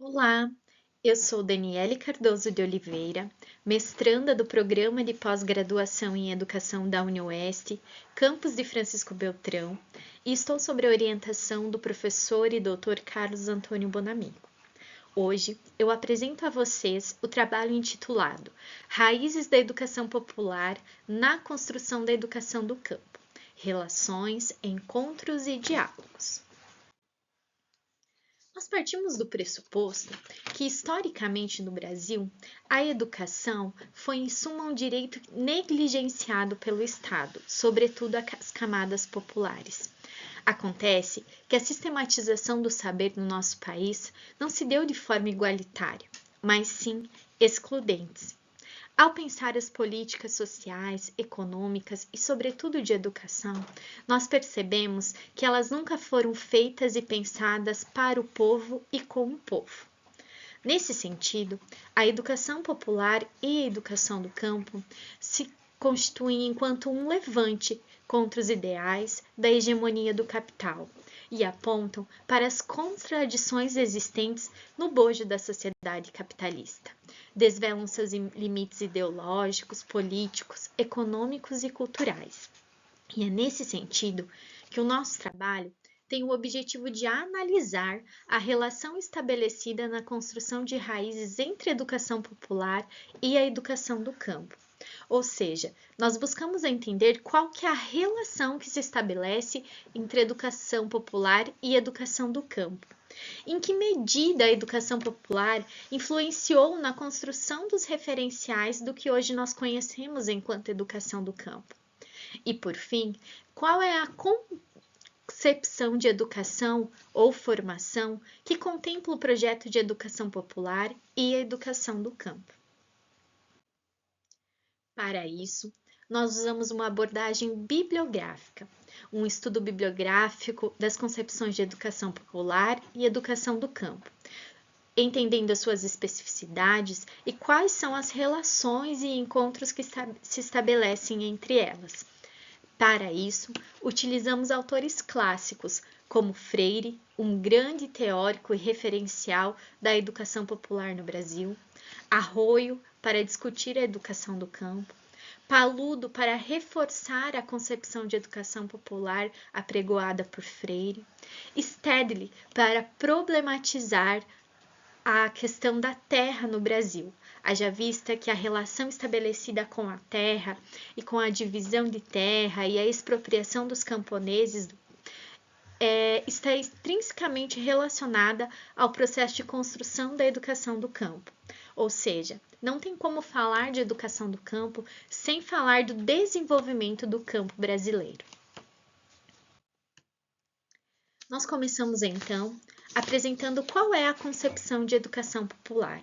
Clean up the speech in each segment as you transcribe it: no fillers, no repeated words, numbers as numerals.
Olá, eu sou Daniele Cardoso de Oliveira, mestranda do Programa de Pós-Graduação em Educação da UniOeste, campus de Francisco Beltrão, e estou sob a orientação do professor e doutor Carlos Antônio Bonamigo. Hoje eu apresento a vocês o trabalho intitulado Raízes da Educação Popular na Construção da Educação do Campo, Relações, Encontros e Diálogos. Nós partimos do pressuposto que, historicamente no Brasil, a educação foi em suma um direito negligenciado pelo Estado, sobretudo as camadas populares. Acontece que a sistematização do saber no nosso país não se deu de forma igualitária, mas sim excludentes. Ao pensar as políticas sociais, econômicas e, sobretudo, de educação, nós percebemos que elas nunca foram feitas e pensadas para o povo e com o povo. Nesse sentido, a educação popular e a educação do campo se constituem enquanto um levante contra os ideais da hegemonia do capital e apontam para as contradições existentes no bojo da sociedade capitalista. Desvelam seus limites ideológicos, políticos, econômicos e culturais. E é nesse sentido que o nosso trabalho tem o objetivo de analisar a relação estabelecida na construção de raízes entre a educação popular e a educação do campo. Ou seja, nós buscamos entender qual que é a relação que se estabelece entre a educação popular e a educação do campo. Em que medida a educação popular influenciou na construção dos referenciais do que hoje nós conhecemos enquanto educação do campo? E, por fim, qual é a concepção de educação ou formação que contempla o projeto de educação popular e a educação do campo? Para isso, nós usamos uma abordagem bibliográfica, um estudo bibliográfico das concepções de educação popular e educação do campo, entendendo as suas especificidades e quais são as relações e encontros que se estabelecem entre elas. Para isso, utilizamos autores clássicos, como Freire, um grande teórico e referencial da educação popular no Brasil, Arroio, para discutir a educação do campo, Paludo, para reforçar a concepção de educação popular apregoada por Freire, Stedley, para problematizar a questão da terra no Brasil, haja vista que a relação estabelecida com a terra e com a divisão de terra e a expropriação dos camponeses está intrinsecamente relacionada ao processo de construção da educação do campo. Ou seja, não tem como falar de educação do campo sem falar do desenvolvimento do campo brasileiro. Nós começamos então apresentando qual é a concepção de educação popular.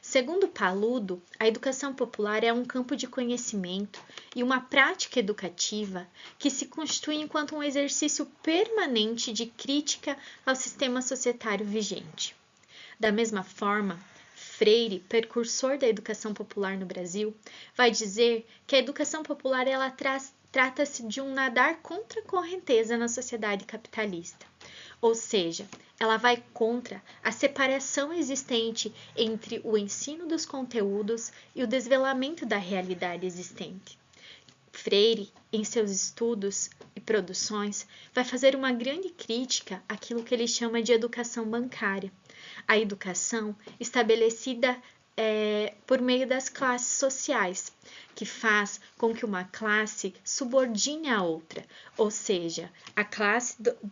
Segundo Paludo, a educação popular é um campo de conhecimento e uma prática educativa que se constitui enquanto um exercício permanente de crítica ao sistema societário vigente. Da mesma forma, Freire, precursor da educação popular no Brasil, vai dizer que a educação popular trata-se de um nadar contra a correnteza na sociedade capitalista. Ou seja, ela vai contra a separação existente entre o ensino dos conteúdos e o desvelamento da realidade existente. Freire, em seus estudos e produções, vai fazer uma grande crítica àquilo que ele chama de educação bancária, a educação estabelecida por meio das classes sociais, que faz com que uma classe subordine a outra, ou seja,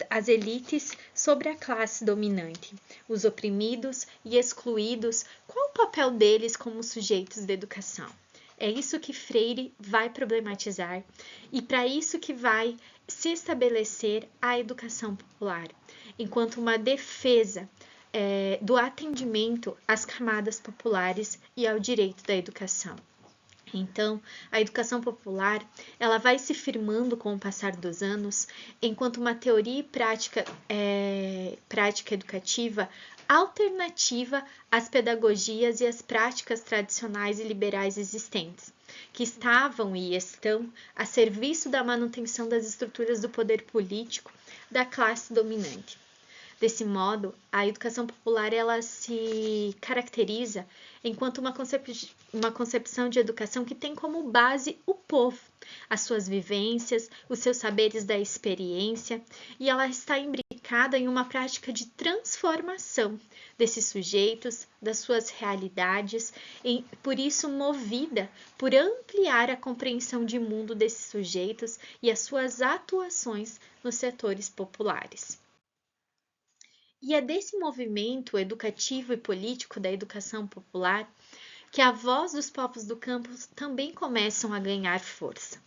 as elites sobre a classe dominante, os oprimidos e excluídos, qual o papel deles como sujeitos de educação? É isso que Freire vai problematizar e para isso que vai se estabelecer a educação popular, enquanto uma defesa do atendimento às camadas populares e ao direito da educação. Então, a educação popular ela vai se firmando com o passar dos anos enquanto uma teoria e prática educativa alternativa às pedagogias e às práticas tradicionais e liberais existentes, que estavam e estão a serviço da manutenção das estruturas do poder político da classe dominante. Desse modo, a educação popular ela se caracteriza enquanto uma concepção de educação que tem como base o povo, as suas vivências, os seus saberes da experiência, e ela está imbricada em uma prática de transformação desses sujeitos, das suas realidades, e por isso movida por ampliar a compreensão de mundo desses sujeitos e as suas atuações nos setores populares. E é desse movimento educativo e político da educação popular que a voz dos povos do campo também começam a ganhar força.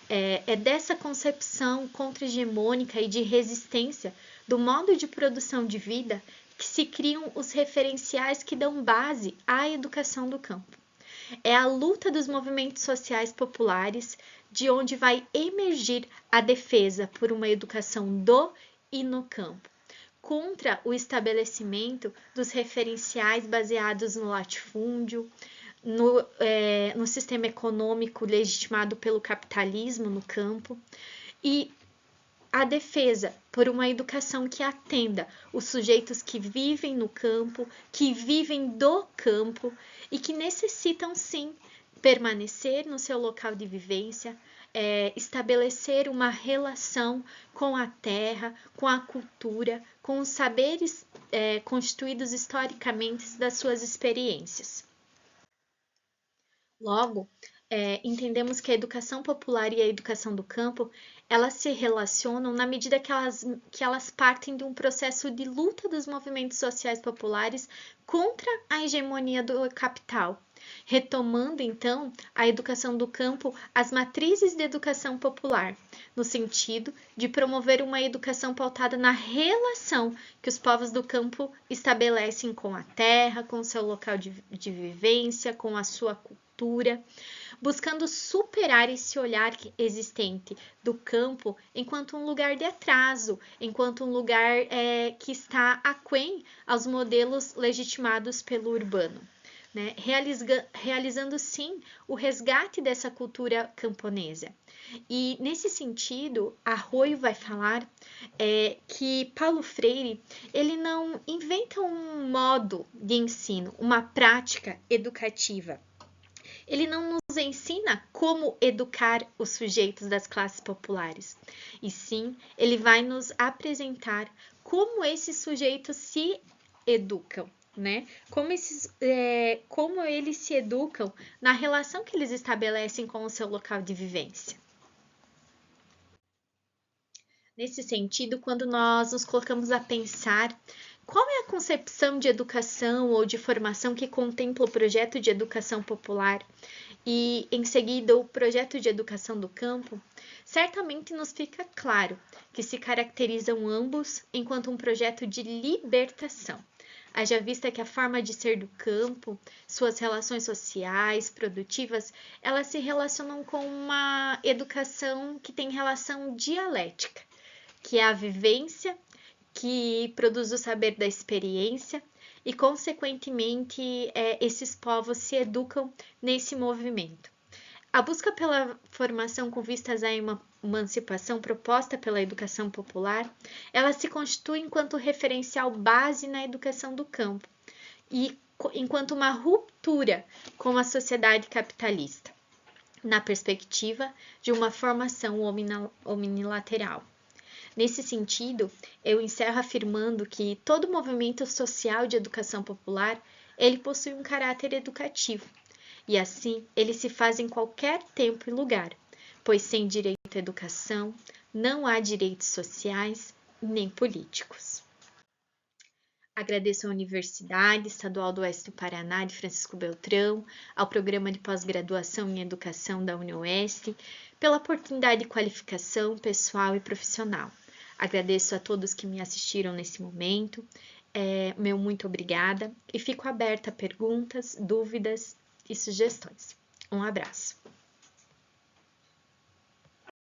É dessa concepção contra-hegemônica e de resistência do modo de produção de vida que se criam os referenciais que dão base à educação do campo. É a luta dos movimentos sociais populares de onde vai emergir a defesa por uma educação do e no campo, contra o estabelecimento dos referenciais baseados no latifúndio, no sistema econômico legitimado pelo capitalismo no campo, e a defesa por uma educação que atenda os sujeitos que vivem no campo, que vivem do campo e que necessitam, sim, permanecer no seu local de vivência, estabelecer uma relação com a terra, com a cultura, com os saberes constituídos historicamente das suas experiências. Logo, entendemos que a educação popular e a educação do campo, elas se relacionam na medida que elas partem de um processo de luta dos movimentos sociais populares contra a hegemonia do capital, retomando, então, a educação do campo as matrizes de educação popular, no sentido de promover uma educação pautada na relação que os povos do campo estabelecem com a terra, com o seu local de vivência, com a sua cultura, buscando superar esse olhar existente do campo enquanto um lugar de atraso, enquanto um lugar que está aquém aos modelos legitimados pelo urbano. Né? Realizando sim o resgate dessa cultura camponesa. E nesse sentido, Arroio vai falar que Paulo Freire ele não inventa um modo de ensino, uma prática educativa. Ele não nos ensina como educar os sujeitos das classes populares, e sim, ele vai nos apresentar como esses sujeitos se educam, né? Como eles se educam na relação que eles estabelecem com o seu local de vivência. Nesse sentido, quando nós nos colocamos a pensar qual é a concepção de educação ou de formação que contempla o projeto de educação popular e, em seguida, o projeto de educação do campo, certamente nos fica claro que se caracterizam ambos enquanto um projeto de libertação. Haja vista que a forma de ser do campo, suas relações sociais, produtivas, elas se relacionam com uma educação que tem relação dialética, que é a vivência, que produz o saber da experiência e, consequentemente, esses povos se educam nesse movimento. A busca pela formação com vistas à emancipação proposta pela educação popular, ela se constitui enquanto referencial base na educação do campo e enquanto uma ruptura com a sociedade capitalista, na perspectiva de uma formação omnilateral. Nesse sentido, eu encerro afirmando que todo movimento social de educação popular, ele possui um caráter educativo, e assim ele se faz em qualquer tempo e lugar, pois sem direito à educação não há direitos sociais nem políticos. Agradeço à Universidade Estadual do Oeste do Paraná de Francisco Beltrão, ao Programa de Pós-Graduação em Educação da UniOeste, pela oportunidade de qualificação pessoal e profissional. Agradeço a todos que me assistiram nesse momento, meu muito obrigada e fico aberta a perguntas, dúvidas e sugestões. Um abraço.